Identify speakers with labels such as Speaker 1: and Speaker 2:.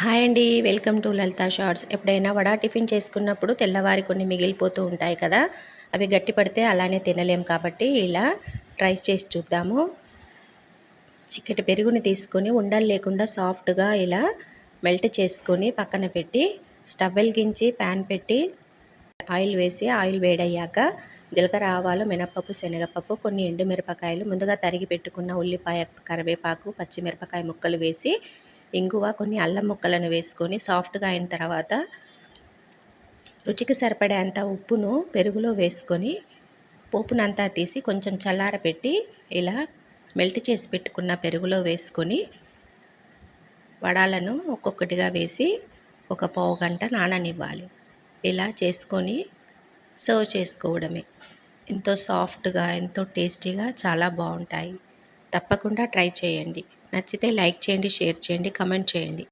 Speaker 1: Hi అండి. Welcome to Lalitha Shorts. ఎప్పుడైనా vada tiffin చేసుకున్నప్పుడు తెల్లవారి కొన్ని మిగిలిపోతూ ఉంటాయి కదా! అవి గట్టి పడితే అలానే తినలేం కాబట్టి ఇలా ట్రై చేసి చూద్దాము. చిక్కటి పెరుగుని తీసుకొని ఉండలు లేకుండా సాఫ్ట్‌గా ఇలా మెల్ట్ చేసుకొని పక్కన పెట్టి, స్టవ్ వెలిగించి పాన్ పెట్టి ఆయిల్ వేసి ఆయిల్ వేడయ్యాక జీలకర్ర, ఆవాలు, మినపప్పు, శనగపప్పు, కొన్ని ఎండుమిరపకాయలు, ముందుగా తరిగి పెట్టుకున్న ఉల్లిపాయ, కరివేపాకు, పచ్చిమిరపకాయ ముక్కలు వేసి, ఇంగువ, కొన్ని అల్లం ముక్కలను వేసుకొని సాఫ్ట్‌గా అయిన తర్వాత రుచికి సరిపడేంత ఉప్పును పెరుగులో వేసుకొని పోపునంతా తీసి కొంచెం చల్లారపెట్టి ఇలా మెల్ట్ చేసి పెట్టుకున్న పెరుగులో వేసుకొని వడాలను ఒక్కొక్కటిగా వేసి ఒక పావుగంట నాననివ్వాలి. ఇలా చేసుకొని సర్వ్ చేసుకోవడమే. ఎంతో సాఫ్ట్‌గా, ఎంతో టేస్టీగా చాలా బావుంటాయి. తప్పకుండా ట్రై చేయండి. నచ్చితే లైక్ చేయండి, షేర్ చేయండి, కామెంట్ చేయండి.